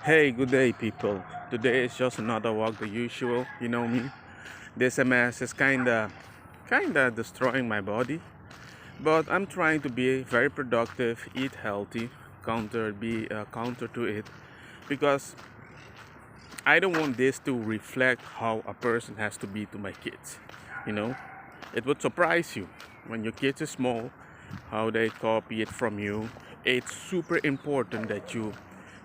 Hey, good day, people. Today is just another walk, the usual. You know me. This MS is kinda destroying my body, but I'm trying to be very productive, eat healthy, counter to it, because I don't want this to reflect how a person has to be to my kids. You know, it would surprise you when your kids are small, how they copy it from you. It's super important that you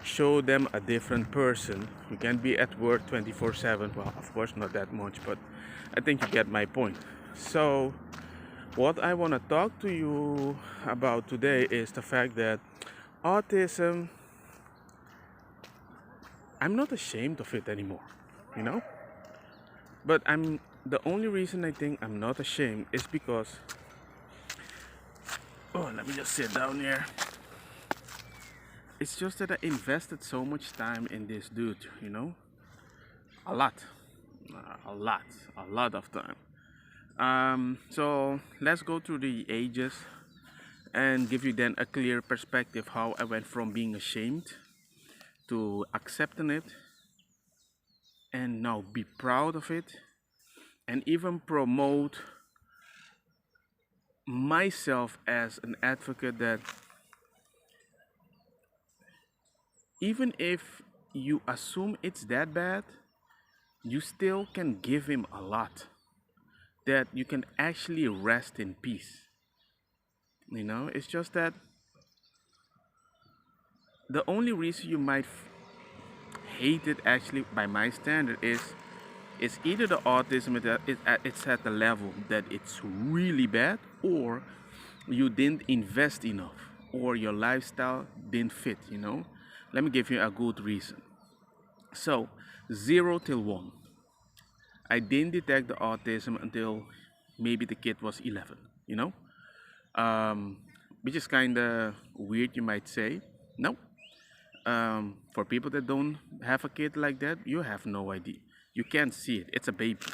show them a different person. You can't be at work 24/7. Well, of course, not that much, but I think you get my point. So, what I want to talk to you about today is the fact that autism, I'm not ashamed of it anymore, you know? But the only reason I think I'm not ashamed is because, oh, let me just sit down here. It's just that I invested so much time in this dude, a lot, a lot, a lot of time. So let's go through the ages and give you then a clear perspective how I went from being ashamed to accepting it and now be proud of it and even promote myself as an advocate that even if you assume it's that bad, you still can give him a lot that you can actually rest in peace. It's just that the only reason you might hate it actually by my standard is it's either the autism it's at the level that it's really bad, or you didn't invest enough, or your lifestyle didn't fit. Let me give you a good reason. So 0 till 1, I didn't detect the autism until maybe the kid was 11, you know, um, which is kind of weird, you might say. No, for people that don't have a kid like that, you have no idea. You can't see it. It's a baby.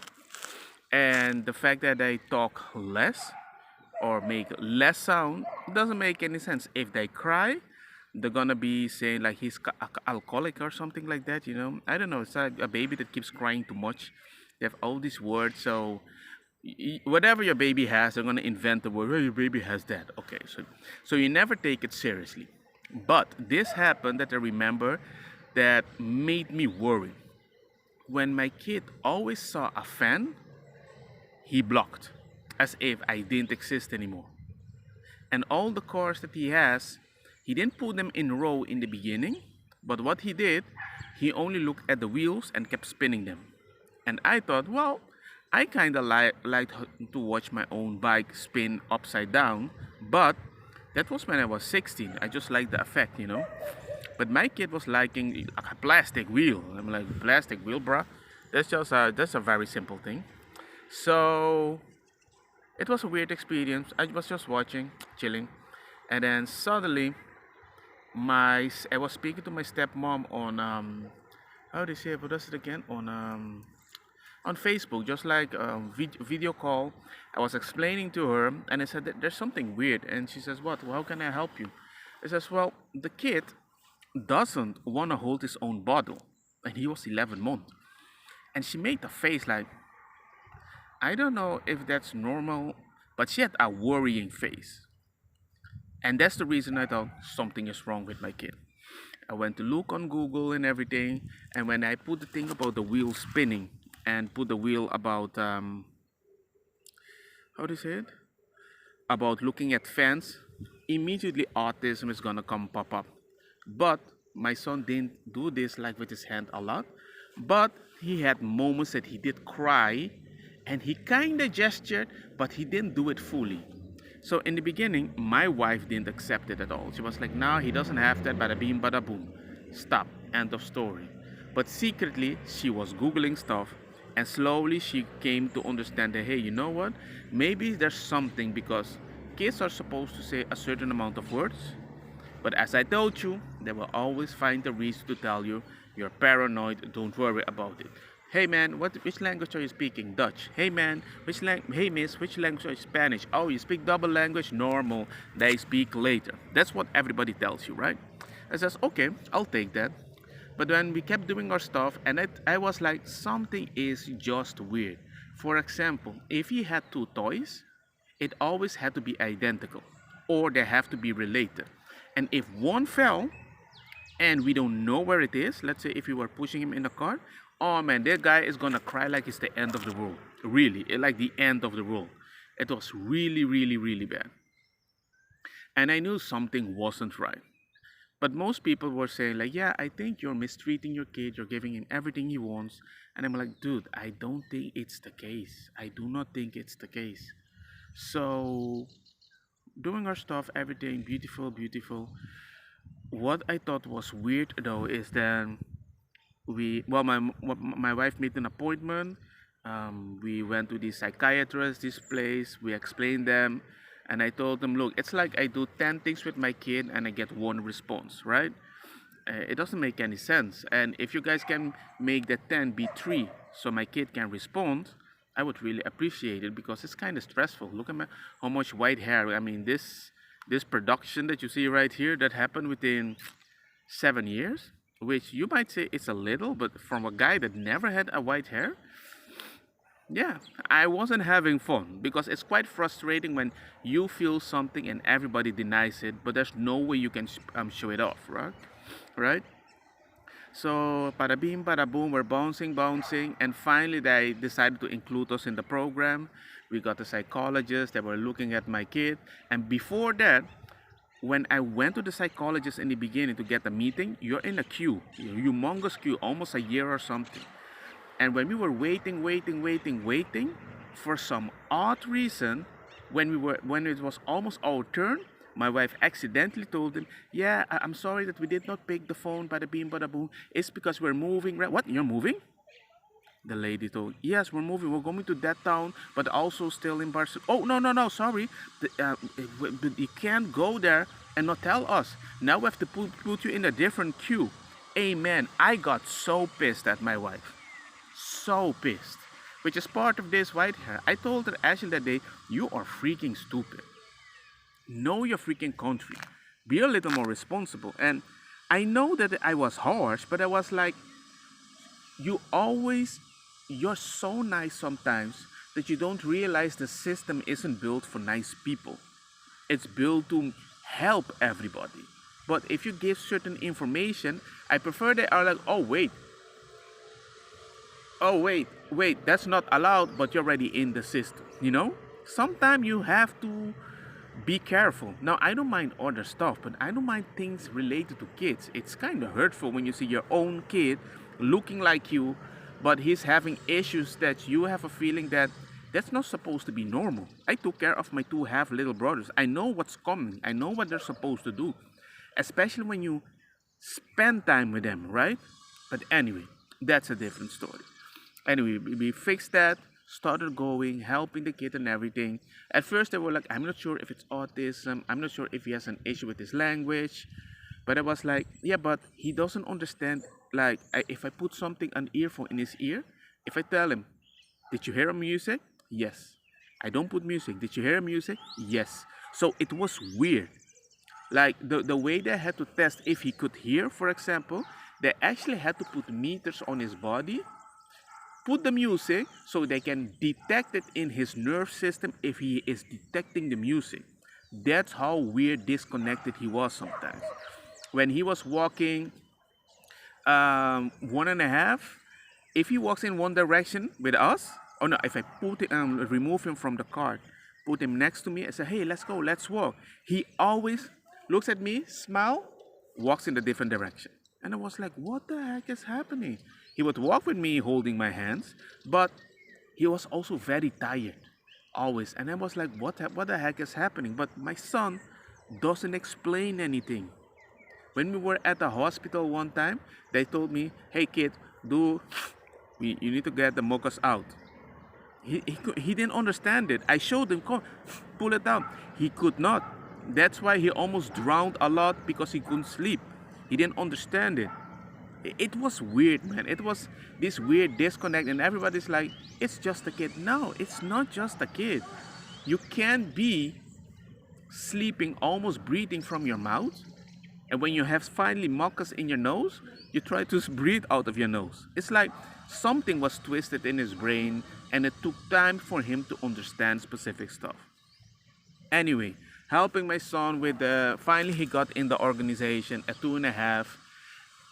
And the fact that they talk less or make less sound doesn't make any sense. If they cry, they're gonna be saying like he's alcoholic or something like that. I don't know. It's like a baby that keeps crying too much. They have all these words. So whatever your baby has, they're gonna invent the word. Oh, your baby has that. Okay, so you never take it seriously. But this happened that I remember that made me worry. When my kid always saw a fan, he blocked, as if I didn't exist anymore. And all the cars that he has, he didn't put them in row in the beginning, but what he did, he only looked at the wheels and kept spinning them. And I thought, well, I kind of like to watch my own bike spin upside down, but that was when I was 16. I just liked the effect. But my kid was liking a plastic wheel. I'm like, plastic wheel, bruh? That's a very simple thing. So it was a weird experience. I was just watching, chilling, and then suddenly I was speaking to my stepmom on how do you say what is it again on Facebook, just like video call. I was explaining to her, and I said that there's something weird, and she says, "What? Well, how can I help you?" I says, "Well, the kid doesn't want to hold his own bottle, and he was 11 months." And she made a face like, I don't know if that's normal, but she had a worrying face. And that's the reason I thought something is wrong with my kid. I went to look on Google and everything, and when I put the thing about the wheel spinning and put the wheel about how do you say it? About looking at fans, immediately autism is gonna come pop up. But my son didn't do this like with his hand a lot, but he had moments that he did cry and he kind of gestured, but he didn't do it fully. So in the beginning, my wife didn't accept it at all. She was like, "No, he doesn't have that. Bada beam, bada boom. Stop. End of story." But secretly, she was googling stuff, and slowly she came to understand that, hey, you know what? Maybe there's something, because kids are supposed to say a certain amount of words, but as I told you, they will always find a reason to tell you you're paranoid. Don't worry about it. Hey man, which language are you speaking? Dutch. Hey man, hey miss, which language are you? Spanish. Oh, you speak double language? Normal. They speak later. That's what everybody tells you, right? I says, okay, I'll take that. But when we kept doing our stuff, and I was like, something is just weird. For example, if he had two toys, it always had to be identical, or they have to be related. And if one fell, and we don't know where it is, let's say if we were pushing him in a car, oh man, that guy is gonna cry like it's the end of the world. Really, like the end of the world. It was really, really, really bad. And I knew something wasn't right. But most people were saying, like, yeah, I think you're mistreating your kid, you're giving him everything he wants. And I'm like, dude, I don't think it's the case. I do not think it's the case. So, doing our stuff, everything beautiful, beautiful. What I thought was weird though is then my wife made an appointment. We went to the psychiatrist, this place. We explained them, and I told them, look, it's like I do 10 things with my kid and I get one response, right? It doesn't make any sense. And if you guys can make the 10 be 3 so my kid can respond, I would really appreciate it because it's kind of stressful. Look at how much white hair. I mean, this production that you see right here that happened within 7 years, which you might say it's a little, but from a guy that never had a white hair, yeah, I wasn't having fun because it's quite frustrating when you feel something and everybody denies it, but there's no way you can show it off, right? Right? So, bada bing, bada boom, we're bouncing, bouncing, and finally they decided to include us in the program. We got a psychologist that were looking at my kid, and before that, when I went to the psychologist in the beginning to get a meeting, you're in a queue, a humongous queue, almost a year or something. And when we were waiting, for some odd reason, when it was almost our turn, my wife accidentally told him, "Yeah, I'm sorry that we did not pick the phone. Bada beam, bada boom. It's because we're moving." Right? What? You're moving? The lady told, "Yes, we're moving. We're going to that town, but also still in Barcelona." "Oh, no, no, no. Sorry, but you can't go there and not tell us. Now we have to put you in a different queue." Amen. I got so pissed at my wife, so pissed. Which is part of this white hair. I told her actually that day, "You are freaking stupid. Know your freaking country. Be a little more responsible." And I know that I was harsh, but I was like, you're so nice sometimes that you don't realize the system isn't built for nice people. It's built to help everybody. But if you give certain information, I prefer they are like, oh wait, that's not allowed, but you're already in the system. Sometimes you have to be careful. Now, I don't mind other stuff, but I don't mind things related to kids. It's kind of hurtful when you see your own kid looking like you, but he's having issues that you have a feeling that that's not supposed to be normal. I took care of my two half little brothers. I know what's coming. I know what they're supposed to do, especially when you spend time with them, right? But anyway, that's a different story. Anyway, we fixed that, started going, helping the kid and everything. At first, they were like, "I'm not sure if it's autism. I'm not sure if he has an issue with his language." But I was like, yeah, but he doesn't understand. Like, if I put something, an earphone in his ear, if I tell him, "Did you hear music?" "Yes." "I don't put music." "Did you hear music?" "Yes." So it was weird. Like, the way they had to test if he could hear, for example, they actually had to put meters on his body, put the music so they can detect it in his nerve system if he is detecting the music. That's how weird disconnected he was sometimes. When he was walking 1.5, if he walks in one direction with us, or no, if I remove him from the cart, put him next to me, I say, "Hey, let's go, let's walk." He always looks at me, smile, walks in a different direction. And I was like, what the heck is happening? He would walk with me holding my hands, but he was also very tired, always. And I was like, what the heck is happening? But my son doesn't explain anything. When we were at the hospital one time, they told me, "Hey kid, you need to get the mucus out." He didn't understand it. I showed him, "Come, pull it down." He could not. That's why he almost drowned a lot because he couldn't sleep. He didn't understand it. It was weird, man. It was this weird disconnect, and everybody's like, "It's just a kid." No, it's not just a kid. You can't be sleeping, almost breathing from your mouth, And when you have finally mucus in your nose, you try to breathe out of your nose. It's like something was twisted in his brain, and it took time for him to understand specific stuff. Anyway, helping my son with the, finally he got in the organization at 2.5,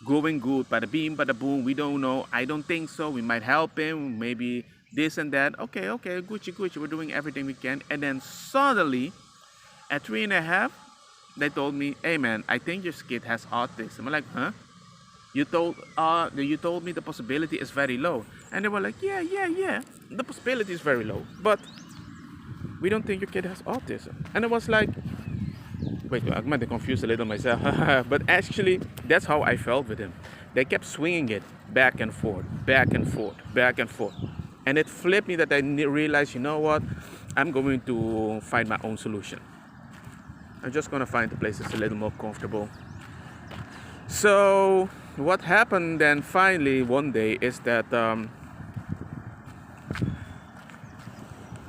going good, bada beam, bada boom, we don't know, I don't think so, we might help him, maybe this and that, okay, Gucci, Gucci, we're doing everything we can. And then suddenly, at 3.5, they told me, hey man, I think your kid has autism. I'm like, huh? You told me the possibility is very low. And they were like, yeah, the possibility is very low, but we don't think your kid has autism. And I was like, wait, I might be confused a little myself. But actually, that's how I felt with him. They kept swinging it back and forth, back and forth, back and forth. And it flipped me that I realized, you know what? I'm going to find my own solution. I'm just going to find a place that's a little more comfortable. So, what happened then finally one day is that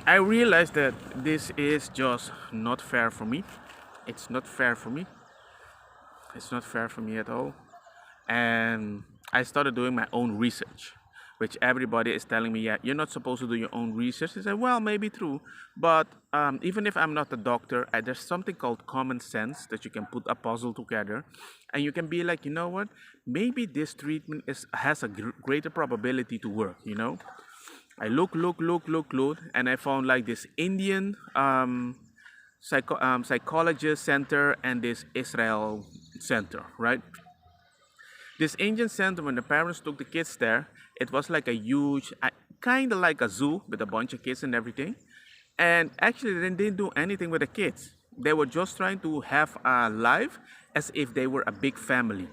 I realized that this is just not fair for me. It's not fair for me. It's not fair for me at all. And I started doing my own research, which everybody is telling me, yeah, you're not supposed to do your own research. I said, well, maybe true, but even if I'm not a doctor, there's something called common sense that you can put a puzzle together, and you can be like, you know what, maybe this treatment has a greater probability to work. I look, and I found like this Indian psychologist center and this Israel center, right? This Indian center, when the parents took the kids there, it was like a huge, kind of like a zoo with a bunch of kids and everything. And actually, they didn't do anything with the kids. They were just trying to have a life as if they were a big family.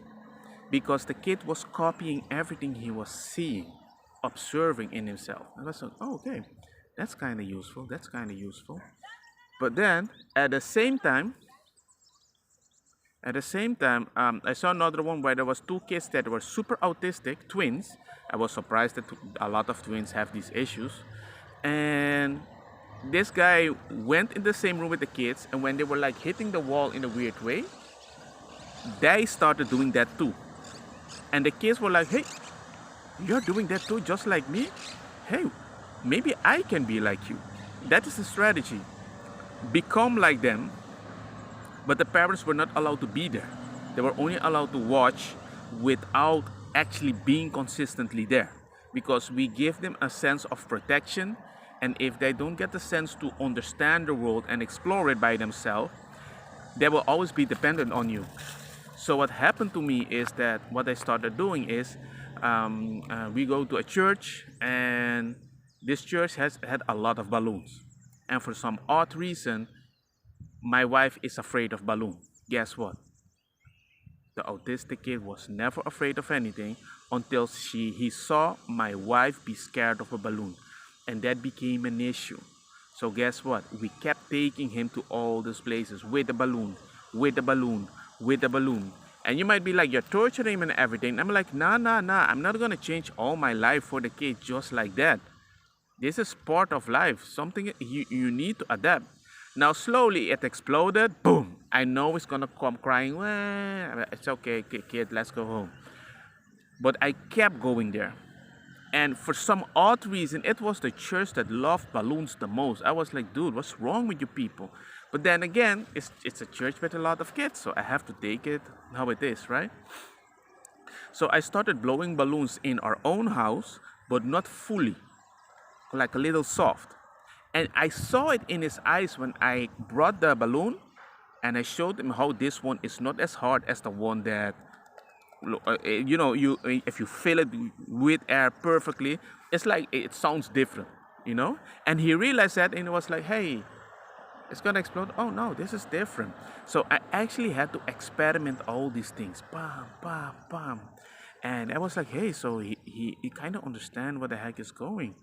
Because the kid was copying everything he was seeing, observing in himself. And I was like, oh, okay, that's kind of useful. That's kind of useful. But then, at the same time, I saw another one where there was two kids that were super autistic, twins. I was surprised that a lot of twins have these issues. And this guy went in the same room with the kids, and when they were like hitting the wall in a weird way, they started doing that too. And the kids were like, hey, you're doing that too, just like me? Hey, maybe I can be like you. That is the strategy. Become like them, but the parents were not allowed to be there. They were only allowed to watch without actually being consistently there, because we give them a sense of protection, and if they don't get the sense to understand the world and explore it by themselves, they will always be dependent on you. So what happened to me is that what I started doing is we go to a church, and this church has had a lot of balloons, and for some odd reason my wife is afraid of balloon. Guess what? The autistic kid was never afraid of anything until he saw my wife be scared of a balloon. And that became an issue. So guess what? We kept taking him to all those places with the balloon, with the balloon, with the balloon. And you might be like, you're torturing him and everything. I'm like, nah. I'm not gonna change all my life for the kid just like that. This is part of life, something you need to adapt. Now slowly it exploded, boom. I know it's gonna come crying, well, it's okay, kid, let's go home. But I kept going there. And for some odd reason, it was the church that loved balloons the most. I was like, dude, what's wrong with you people? But then again, it's a church with a lot of kids, so I have to take it how it is, right? So I started blowing balloons in our own house, but not fully, like a little soft. And I saw it in his eyes when I brought the balloon and I showed him how this one is not as hard as the one that, you if you fill it with air perfectly, it's like it sounds different. And he realized that, and he was like, hey, it's gonna explode. Oh no, this is different. So I actually had to experiment all these things. Bam, bam, bam. And I was like, hey, so he kind of understand what the heck is going.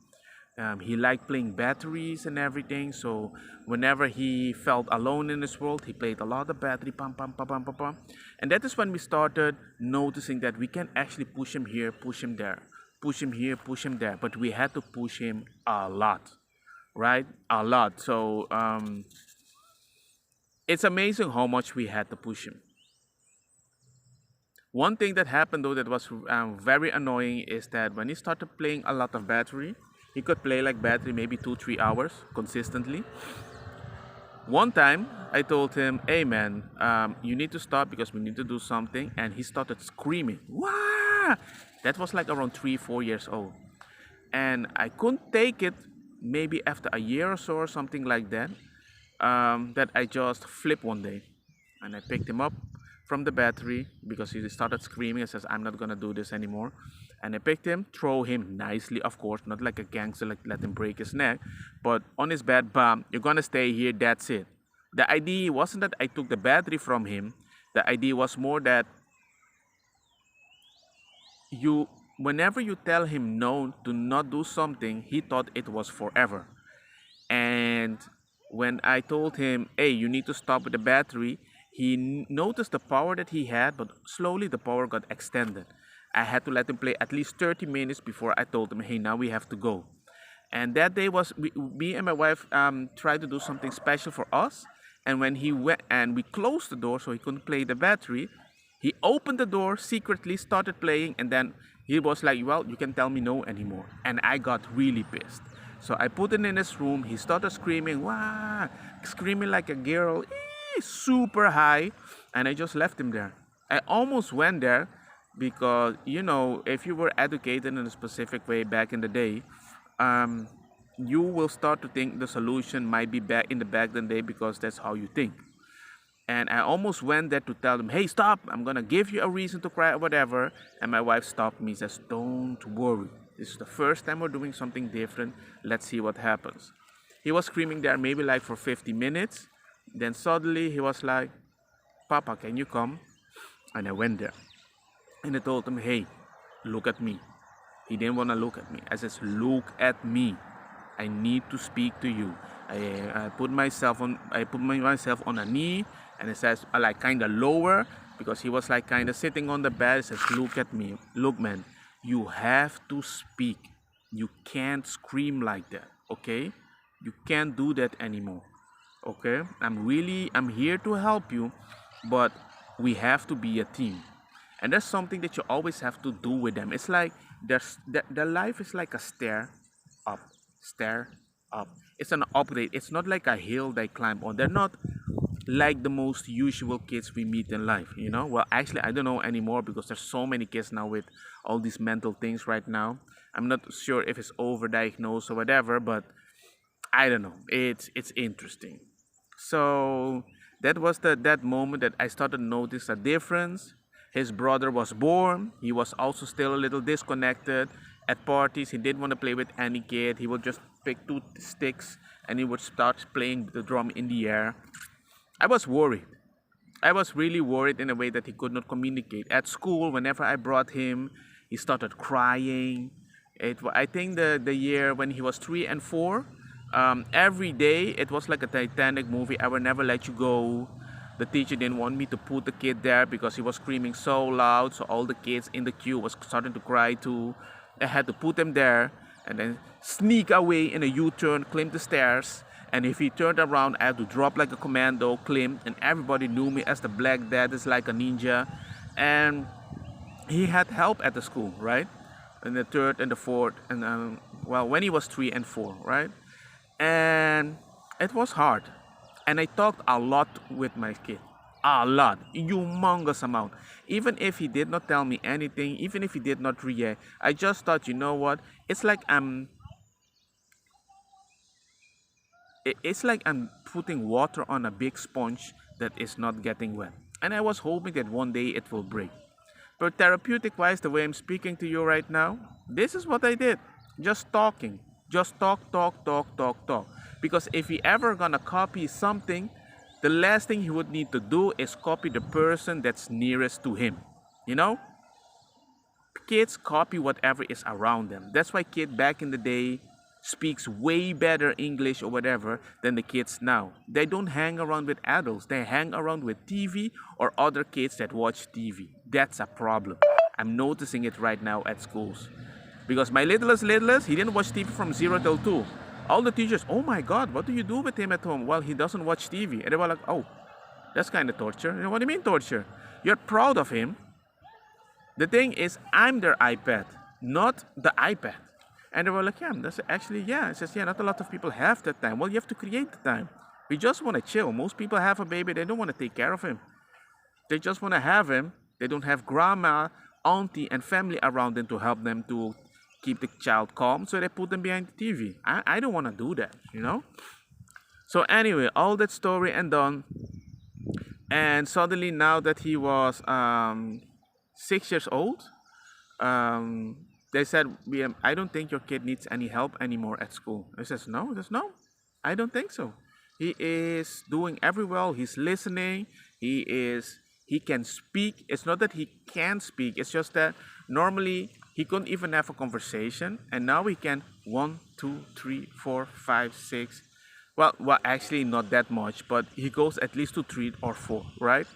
He liked playing batteries and everything. So whenever he felt alone in this world, he played a lot of battery, pam, pam, pam, pam, pam, pam. And that is when we started noticing that we can actually push him here, push him there, push him here, push him there. But we had to push him a lot, right? A lot. So it's amazing how much we had to push him. One thing that happened though that was very annoying is that when he started playing a lot of battery, he could play like battery maybe 2 3 hours consistently. One time I told him, "Hey man, you need to stop because we need to do something," and he started screaming. Wah! That was like around 3 4 years old, and I couldn't take it. Maybe after a year or so or something like that, that I just flipped one day, and I picked him up from the battery because he started screaming and says, "I'm not gonna do this anymore." And I picked him, throw him nicely, of course, not like a gangster, like let him break his neck, but on his bed, bam, you're gonna stay here, that's it. The idea wasn't that I took the battery from him. The idea was more that you, whenever you tell him no to not do something, he thought it was forever. And when I told him, "Hey, you need to stop with the battery," he noticed the power that he had, but slowly the power got extended. I had to let him play at least 30 minutes before I told him, "Hey, now we have to go." And that day was me and my wife tried to do something special for us. And when he went and we closed the door so he couldn't play the battery, he opened the door secretly, started playing, and then he was like, "Well, you can tell me no anymore." And I got really pissed. So I put him in his room. He started screaming, "Wah!" Screaming like a girl, super high. And I just left him there. I almost went there because, if you were educated in a specific way back in the day, um, you will start to think the solution might be back in the back then day because that's how you think. And I almost went there to tell them, "Hey, stop! I'm gonna give you a reason to cry or whatever." And my wife stopped me, says, "Don't worry. This is the first time we're doing something different. Let's see what happens." He was screaming there maybe like for 50 minutes. Then suddenly he was like, "Papa, can you come?" And I went there. And I told him, "Hey, look at me." He didn't want to look at me. I says, "Look at me. I need to speak to you." I put myself on a knee, and it says like kind of lower because he was like kind of sitting on the bed. It says, "Look at me. Look, man, you have to speak. You can't scream like that, okay? You can't do that anymore, okay? I'm here to help you, but we have to be a team." And that's something that you always have to do with them. It's like their life is like a up, stair up. It's an upgrade. It's not like a hill they climb on. They're not like the most usual kids we meet in life. Well, actually, I don't know anymore because there's so many kids now with all these mental things right now. I'm not sure if it's overdiagnosed or whatever, but I don't know. It's interesting. So that was that moment that I started to notice a difference. His brother was born. He was also still a little disconnected. At parties, he didn't want to play with any kid. He would just pick two sticks and he would start playing the drum in the air. I was worried. I was really worried in a way that he could not communicate. At school, whenever I brought him, he started crying. I think the year when he was 3 and 4, every day it was like a Titanic movie. "I will never let you go." The teacher didn't want me to put the kid there because he was screaming so loud. So all the kids in the queue was starting to cry too. I had to put him there and then sneak away in a U-turn, climb the stairs. And if he turned around, I had to drop like a commando, climb, and everybody knew me as the Black Dad, is like a ninja. And he had help at the school, right? In the third and the fourth, and well, when he was 3 and 4, right? And it was hard. And I talked a lot with my kid, a lot, humongous amount. Even if he did not tell me anything, even if he did not react, I just thought, you know what? It's like I'm putting water on a big sponge that is not getting wet. And I was hoping that one day it will break. But therapeutic wise, the way I'm speaking to you right now, this is what I did. Just talking. Just talk, talk, talk, talk, talk. Because if he ever gonna copy something, the last thing he would need to do is copy the person that's nearest to him. You know? Kids copy whatever is around them. That's why kid back in the day speaks way better English or whatever than the kids now. They don't hang around with adults. They hang around with TV or other kids that watch TV. That's a problem. I'm noticing it right now at schools. Because my littlest, he didn't watch TV from 0 till 2. All the teachers, "Oh my God, what do you do with him at home?" Well, he doesn't watch TV. And they were like, "Oh, that's kind of torture." You know what I mean, torture? You're proud of him. The thing is, I'm their iPad, not the iPad. And they were like, yeah, that's actually, yeah. It says, yeah, not a lot of people have that time. Well, you have to create the time. We just want to chill. Most people have a baby, they don't want to take care of him. They just want to have him. They don't have grandma, auntie, and family around them to help them to keep the child calm. So they put them behind the TV. I don't want to do that, you know? So anyway, all that story and done. And suddenly now that he was 6 years old, um, they said, I don't think your kid needs any help anymore at school. I says, no. He says, no, I don't think so. He is doing every well. He's listening. He can speak. It's not that he can speak. It's just that normally he couldn't even have a conversation. And now he can 1, 2, 3, 4, 5, 6. Well, actually not that much, but he goes at least to 3 or 4, right?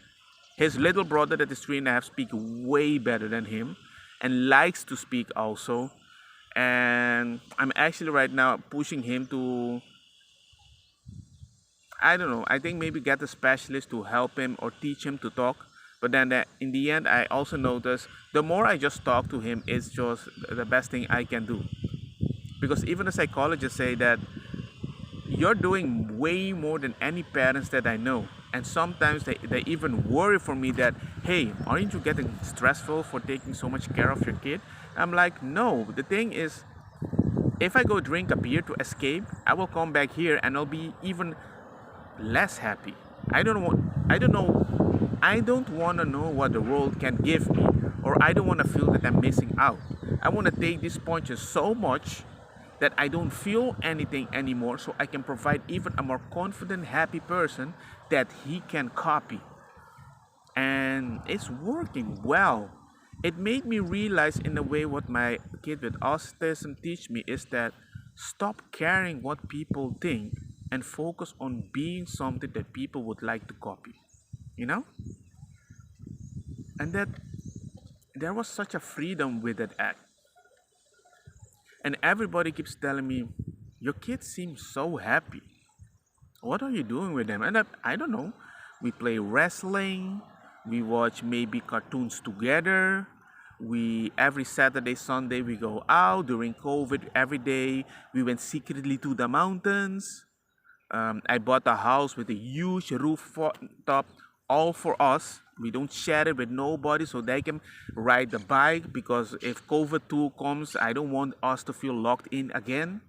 His little brother that is 3.5 speak way better than him and likes to speak also. And I'm actually right now pushing him to, I don't know, I think maybe get a specialist to help him or teach him to talk. But then in the end, I also notice the more I just talk to him, it's just the best thing I can do. Because even the psychologists say that you're doing way more than any parents that I know. And sometimes they even worry for me that, hey, aren't you getting stressful for taking so much care of your kid? I'm like, no. The thing is, if I go drink a beer to escape, I will come back here and I'll be even less happy. I don't want to know what the world can give me, or I don't want to feel that I'm missing out. I want to take these punches so much that I don't feel anything anymore, so I can provide even a more confident, happy person that he can copy. And it's working well. It made me realize in a way what my kid with autism teach me is that stop caring what people think and focus on being something that people would like to copy. You know? And that there was such a freedom with that act. And everybody keeps telling me, your kids seem so happy. What are you doing with them? And I don't know. We play wrestling. We watch maybe cartoons together. We every Saturday, Sunday we go out. During COVID, every day we went secretly to the mountains. I bought a house with a huge rooftop, all for us. We don't share it with nobody so they can ride the bike, because if COVID 2 comes, I don't want us to feel locked in again.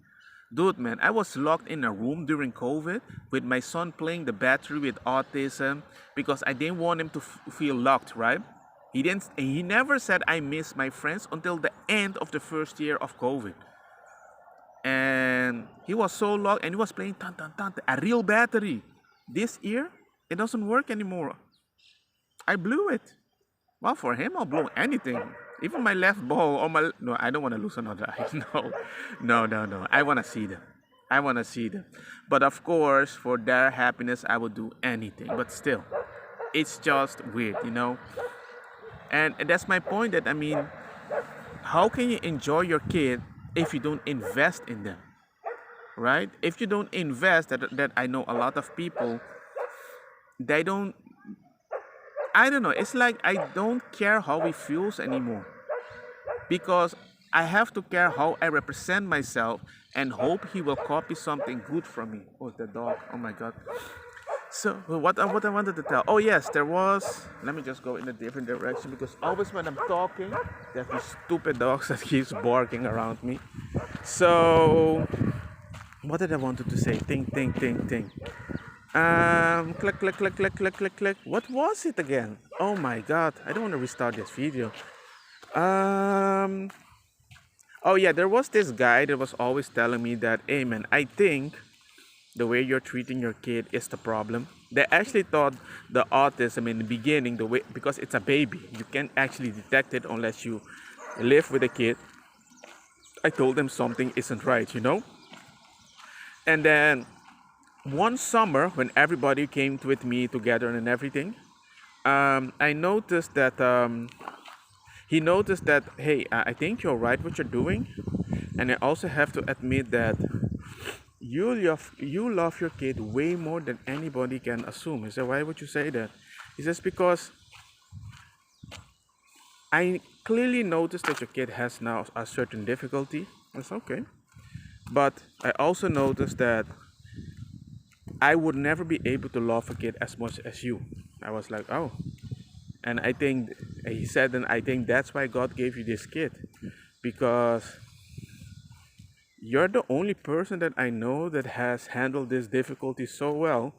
Dude, man, I was locked in a room during COVID with my son playing the battery with autism because I didn't want him to feel locked, right? He never said I miss my friends until the end of the first year of COVID. And he was so locked and he was playing tan tan tan, a real battery. This year, it doesn't work anymore. I blew it. Well, for him, I'll blow anything. Even my left ball or my... No, I don't want to lose another eye. No. I want to see them. But of course, for their happiness, I would do anything. But still, it's just weird, you know? And that's my point that, I mean, how can you enjoy your kid if you don't invest in them? Right? If you don't invest, that I know a lot of people, they don't... I don't know. It's like I don't care how he feels anymore, because I have to care how I represent myself and hope he will copy something good from me. Oh, the dog. Oh my God. So what I wanted to tell. Oh yes, there was. Let me just go in a different direction, because always when I'm talking, there's these stupid dogs that keeps barking around me. So what did I wanted to say? Think. Click. What was it again? Oh my God, I don't want to restart this video. Oh yeah, there was this guy that was always telling me that, hey man, I think the way you're treating your kid is the problem. They actually thought the autism in the beginning, the way, because it's a baby, you can't actually detect it unless you live with a kid. I told them something isn't right, you know? And then one summer, when everybody came with me together and everything, I noticed that he noticed that, hey, I think you're right what you're doing, and I also have to admit that you love your kid way more than anybody can assume. He said, why would you say that? He says, because clearly notice that your kid has now a certain difficulty, it's okay. But I also noticed that I would never be able to love a kid as much as you. I was like, oh. And I think he said, and I think that's why God gave you this kid, because you're the only person that I know that has handled this difficulty so well.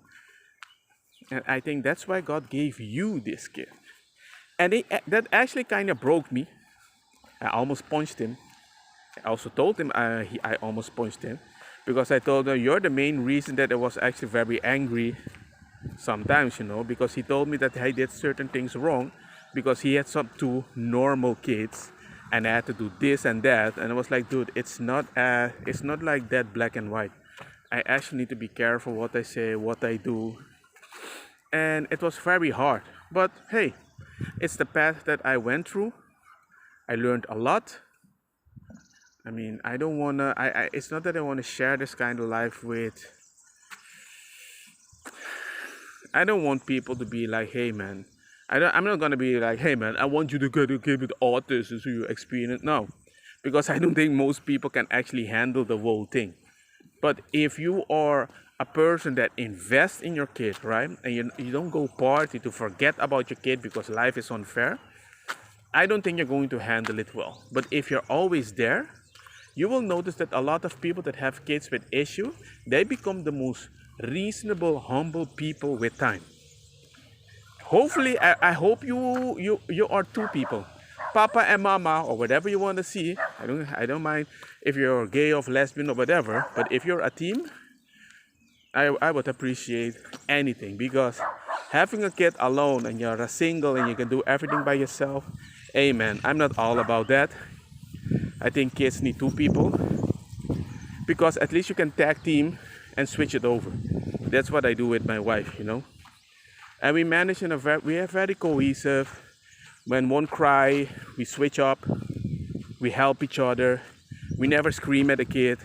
And I think that's why God gave you this kid. And that actually kind of broke me. I almost punched him. I also told him I almost punched him, because I told him, you're the main reason that I was actually very angry sometimes, because he told me that I did certain things wrong, because he had some two normal kids and I had to do this and that. And I was like, dude, it's not like that black and white. I actually need to be careful what I say, what I do. And it was very hard. But hey, it's the path that I went through. I learned a lot. I mean, I don't want to, it's not that I want to share this kind of life with, I don't want people to be like, hey man, I'm not going to be like, hey man, I want you to get a kid with autism so you experience it. No, because I don't think most people can actually handle the whole thing. But if you are a person that invests in your kid, right, and you don't go party to forget about your kid because life is unfair, I don't think you're going to handle it well. But if you're always there, you will notice that a lot of people that have kids with issue, they become the most reasonable, humble people with time. Hopefully, I hope you are two people, Papa and Mama, or whatever you want to see. I don't mind if you're gay or lesbian or whatever. But if you're a team, I would appreciate anything, because having a kid alone and you're a single and you can do everything by yourself, amen. I'm not all about that. I think kids need two people, because at least you can tag team and switch it over. That's what I do with my wife, And we manage we are very cohesive. When one cry, we switch up, we help each other. We never scream at the kid.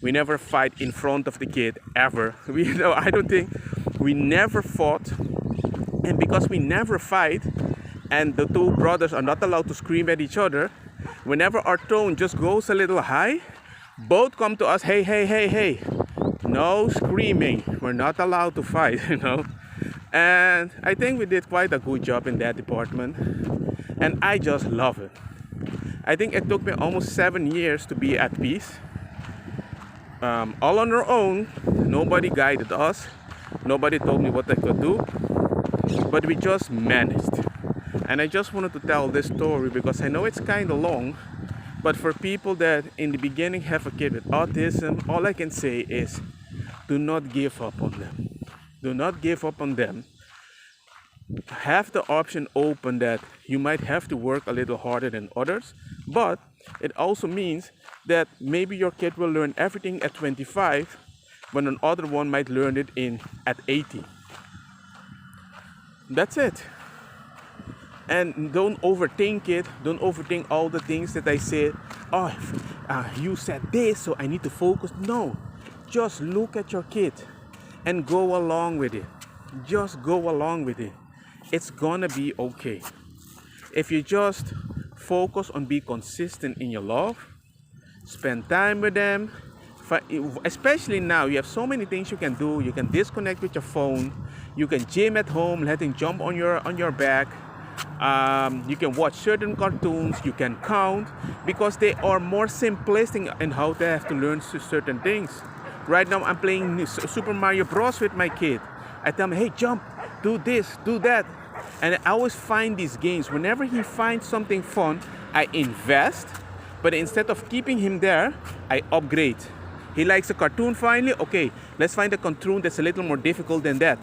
We never fight in front of the kid, ever. I don't think we never fought. And because we never fight, and the two brothers are not allowed to scream at each other, whenever our tone just goes a little high, both come to us, hey, hey, hey, hey, no screaming. We're not allowed to fight, And I think we did quite a good job in that department. And I just love it. I think it took me almost 7 years to be at peace. All on our own. Nobody guided us. Nobody told me what I could do. But we just managed. And I just wanted to tell this story because I know it's kind of long. But for people that in the beginning have a kid with autism, all I can say is do not give up on them. Do not give up on them. Have the option open that you might have to work a little harder than others, but it also means that maybe your kid will learn everything at 25 when another one might learn it at 80. That's it. And don't overthink it. Don't overthink all the things that I said. Oh, you said this, so I need to focus. No, just look at your kid and go along with it. Just go along with it. It's gonna be okay. If you just focus on being consistent in your love, spend time with them, especially now you have so many things you can do. You can disconnect with your phone, you can gym at home, let him jump on your back. You can watch certain cartoons, you can count, because they are more simplistic in how they have to learn certain things. Right now I'm playing Super Mario Bros with my kid. I tell him, hey, jump, do this, do that. And I always find these games. Whenever he finds something fun, I invest. But instead of keeping him there, I upgrade. He likes a cartoon finally. Okay, let's find a cartoon that's a little more difficult than that.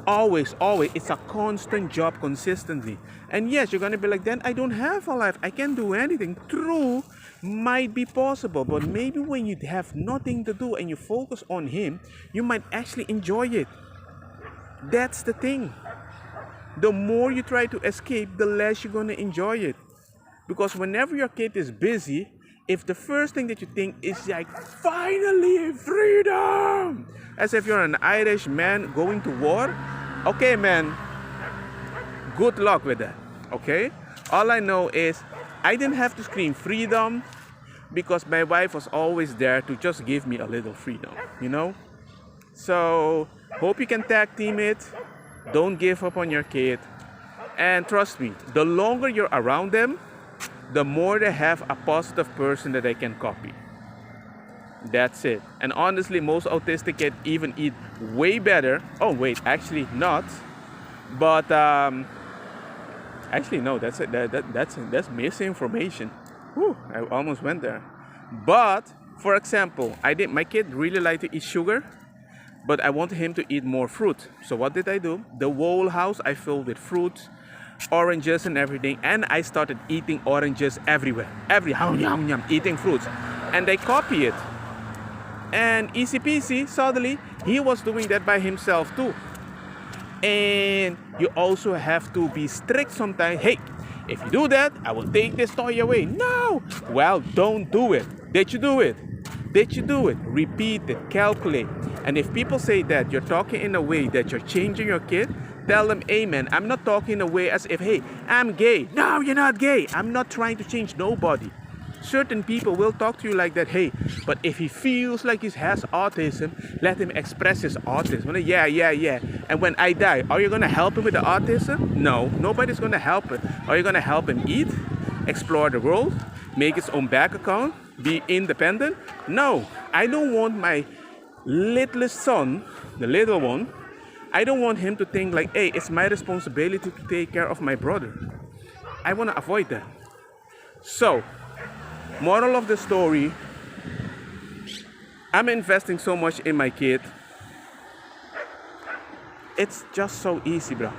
Always, it's a constant job consistently. And yes, you're going to be like, then I don't have a life. I can't do anything. True, might be possible. But maybe when you have nothing to do and you focus on him, you might actually enjoy it. That's the thing. The more you try to escape, the less you're going to enjoy it. Because whenever your kid is busy, if the first thing that you think is like, finally freedom, as if you're an Irish man going to war, okay man, good luck with that, okay? All I know is I didn't have to scream freedom because my wife was always there to just give me a little freedom, you know? So, hope you can tag team it. Don't give up on your kid. And trust me, the longer you're around them, the more they have a positive person that they can copy. That's it. And honestly, most autistic kids even eat way better. Oh wait, actually not. But actually no, that's misinformation. Whew, I almost went there. But for example, my kid really liked to eat sugar, but I wanted him to eat more fruit. So what did I do? The whole house I filled with fruit, oranges and everything, and I started eating oranges everywhere. Yum yum, eating fruits, and they copy it. And easy peasy, suddenly he was doing that by himself too. And you also have to be strict sometimes. Hey, if you do that, I will take this toy away. No! Well, don't do it. Did you do it? Did you do it? Repeat it, calculate. And if people say that you're talking in a way that you're changing your kid, tell them, amen. I'm not talking in a way as if, hey, I'm gay. No, you're not gay. I'm not trying to change nobody. Certain people will talk to you like that. Hey, but if he feels like he has autism, let him express his autism. Yeah. And when I die, are you going to help him with the autism? No, nobody's going to help him. Are you going to help him eat, explore the world, make his own bank account, be independent? No, I don't want my littlest son, the little one, I don't want him to think like, hey, it's my responsibility to take care of my brother. I want to avoid that. So, moral of the story, I'm investing so much in my kid. It's just so easy, bro.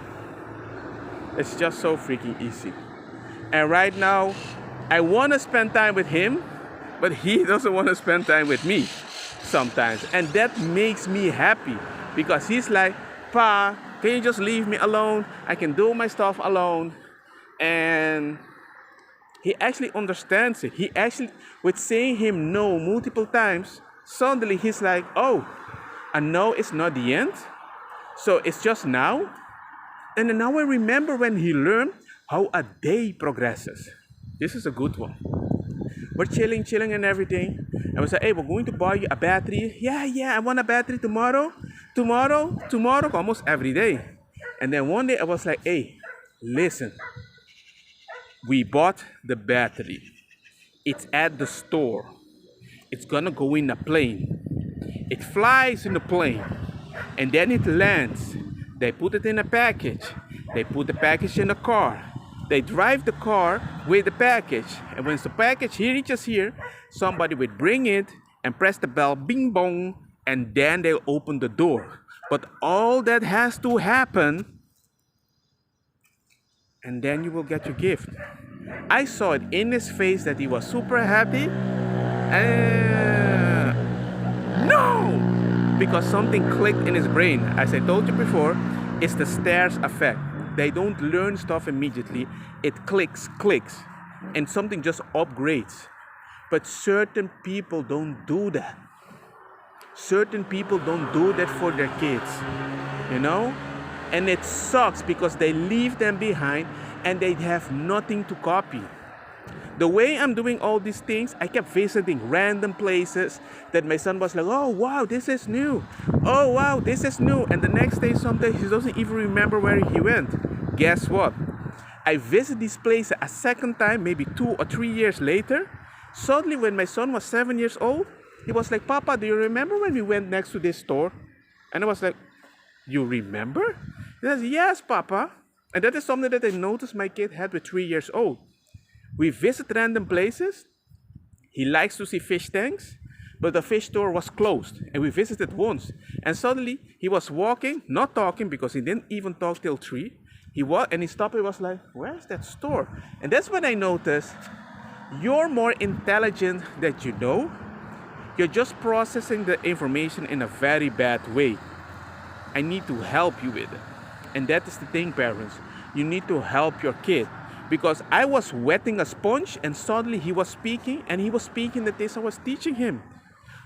It's just so freaking easy. And right now, I want to spend time with him, but he doesn't want to spend time with me sometimes. And that makes me happy because he's like, Pa, can you just leave me alone? I can do my stuff alone. And he actually understands it. He actually, with saying him no multiple times, suddenly he's like, oh, a no is not the end. So it's just now. And then now I remember when he learned how a day progresses. This is a good one. We're chilling and everything. And we say, hey, we're going to buy you a battery. Yeah, I want a battery tomorrow, almost every day. And then one day I was like, hey, listen. We bought the battery. It's at the store. It's gonna go in a plane. It flies in the plane. And then it lands. They put it in a package. They put the package in a car. They drive the car with the package. And when the package reaches here, somebody would bring it and press the bell, bing bong, and then they'll open the door. But all that has to happen, and then you will get your gift. I saw it in his face that he was super happy. No! Because something clicked in his brain. As I told you before, it's the stairs effect. They don't learn stuff immediately. It clicks, and something just upgrades. But certain people don't do that. Certain people don't do that for their kids, you know? And it sucks because they leave them behind and they have nothing to copy. The way I'm doing all these things, I kept visiting random places that my son was like, oh wow, this is new. Oh wow, this is new. And the next day, sometimes he doesn't even remember where he went. Guess what? I visit these places a second time, maybe 2 or 3 years later. Suddenly, when my son was 7 years old, he was like, Papa, do you remember when we went next to this store? And I was like, you remember? He says, yes, Papa. And that is something that I noticed my kid had with 3 years old. We visit random places. He likes to see fish tanks, but the fish store was closed. And we visited once. And suddenly, he was walking, not talking, because he didn't even talk till 3. He walked and he stopped and was like, where's that store? And that's when I noticed, you're more intelligent than you know. You're just processing the information in a very bad way. I need to help you with it. And that is the thing, parents. You need to help your kid. Because I was wetting a sponge and suddenly he was speaking, and he was speaking the things I was teaching him.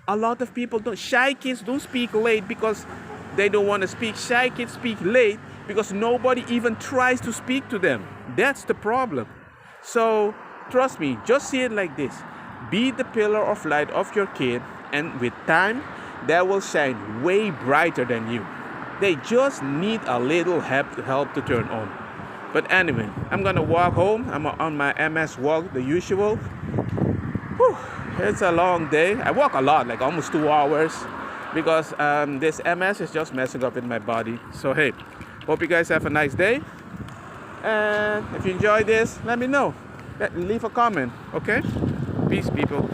A lot of people don't, shy kids don't speak late because they don't want to speak. Shy kids speak late because nobody even tries to speak to them. That's the problem. So trust me, just see it like this. Be the pillar of light of your kid, and with time, they will shine way brighter than you. They just need a little help to turn on. But anyway, I'm gonna walk home. I'm on my MS walk, the usual. Whew, it's a long day. I walk a lot, like almost 2 hours, because this MS is just messing up in my body. So hey, hope you guys have a nice day. And if you enjoy this, let me know. Leave a comment, okay? Peace, people.